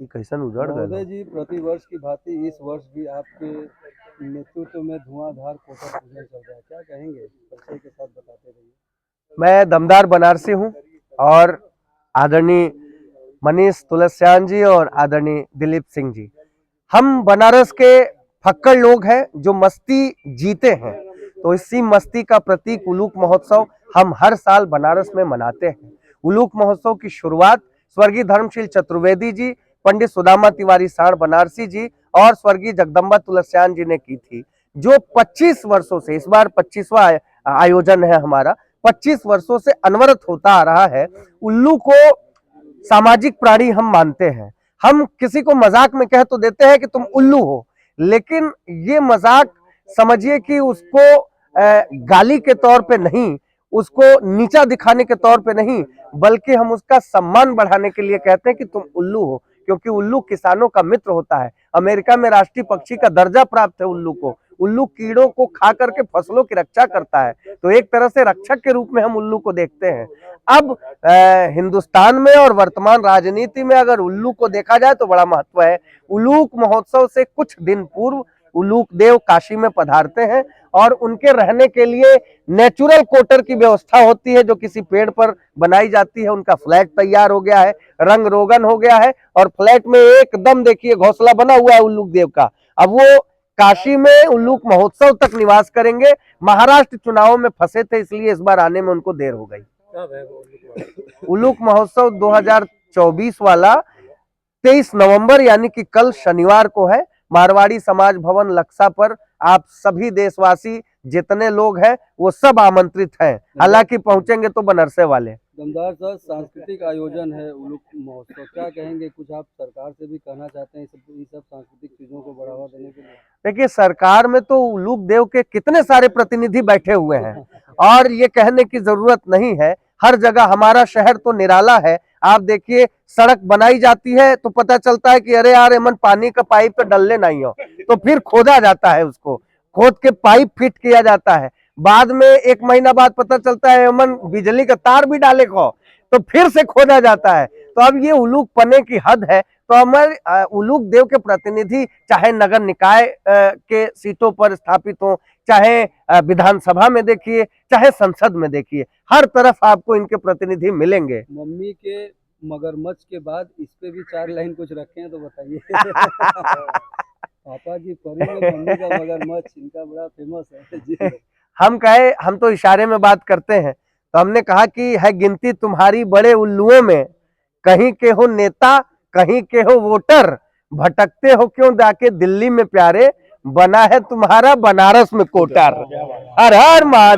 ये कैसन उजड़ गए महोदय लोग। जी, प्रतिवर्ष की भांति इस वर्ष भी आपके नेतृत्व में धुआंधार कोटा पूजन चल रहा है, क्या कहेंगे? परिचय के साथ बताते रहिए। मैं दमदार बनारसी हूँ और आदरणीय मनीष तुलसियान जी और आदरणीय दिलीप सिंह जी, हम बनारस के फक्कड़ लोग हैं जो मस्ती जीते हैं। तो इसी मस्ती का प्रतीक उलूक महोत्सव हम हर साल बनारस में मनाते हैं। उलूक महोत्सव की शुरुआत स्वर्गीय धर्मशील चतुर्वेदी जी, पंडित सुदामा तिवारी साण बनारसी जी और स्वर्गीय जगदम्बा तुलसियान जी ने की थी, जो 25 वर्षों से, इस बार 25वां आयोजन है हमारा, 25 वर्षों से अनवरत होता आ रहा है। उल्लू को सामाजिक प्राणी हम मानते हैं। हम किसी को मजाक में कह तो देते हैं कि तुम उल्लू हो, लेकिन ये मजाक समझिए कि उसको गाली के तौर पे नहीं, उसको नीचा दिखाने के तौर पे नहीं, बल्कि हम उसका सम्मान बढ़ाने के लिए कहते हैं कि तुम उल्लू हो, क्योंकि उल्लू किसानों का मित्र होता है। अमेरिका में राष्ट्रीय पक्षी का दर्जा प्राप्त है उल्लू को। उल्लू कीड़ों को खा करके फसलों की रक्षा करता है, तो एक तरह से रक्षक के रूप में हम उल्लू को देखते हैं। अब हिंदुस्तान में और वर्तमान राजनीति में अगर उल्लू को देखा जाए तो बड़ा महत्व है। उलूक महोत्सव से कुछ दिन पूर्व उलूक देव काशी में पधारते हैं और उनके रहने के लिए नेचुरल कोटर की व्यवस्था होती है, जो किसी पेड़ पर बनाई जाती है। उनका फ्लैट तैयार हो गया है, रंग रोगन हो गया है और फ्लैट में एकदम देखिए घोंसला बना हुआ है उल्लूक देव का। अब वो काशी में उल्लूक महोत्सव तक निवास करेंगे। महाराष्ट्र चुनावों में फंसे थे, इसलिए इस बार आने में उनको देर हो गई। उल्लूक महोत्सव 2024 वाला 23 नवंबर यानी कि कल शनिवार को है। मारवाड़ी समाज भवन लक्सा पर आप सभी देशवासी जितने लोग हैं वो सब आमंत्रित हैं, हालांकि पहुंचेंगे तो बनारसे वाले। दमदार सर, सांस्कृतिक आयोजन है उलूक महोत्सव, क्या कहेंगे? कुछ आप सरकार से भी कहना चाहते हैं ये सब सांस्कृतिक चीजों को बढ़ावा देने के लिए? देखिए, सरकार में तो उलूक देव के कितने सारे प्रतिनिधि बैठे हुए हैं और ये कहने की जरूरत नहीं है। हर जगह हमारा शहर तो निराला है। आप देखिए, सड़क बनाई जाती है तो पता चलता है कि अरे यार एमन पानी का पाइप तो डलने नहीं हो, तो फिर खोदा जाता है, उसको खोद के पाइप फिट किया जाता है। बाद में 1 महीना बाद पता चलता है एमन बिजली का तार भी डाले को, तो फिर से खोदा जाता है। तो अब ये उलूक पने की हद है। तो हमारे उलूक देव के प्रतिनिधि चाहे नगर निकाय के सीटों पर स्थापित हो, चाहे विधानसभा में देखिए, चाहे संसद में देखिए, हर तरफ आपको इनके प्रतिनिधि मिलेंगे। मम्मी के मगरमच्छ के बाद इस पे भी 4 लाइन कुछ रखे हैं तो बताइए। पापा की परी में मम्मी का मगरमच्छ, इनका बड़ा फेमस है जी। हम कहे, हम तो इशारे में बात करते हैं, तो हमने कहा कि है गिनती तुम्हारी बड़े उल्लुओं में, कहीं के हो नेता कहीं के हो वोटर, भटकते हो क्यों जाके दिल्ली में प्यारे, बना है तुम्हारा बनारस में कोटर। हर हर महादेव।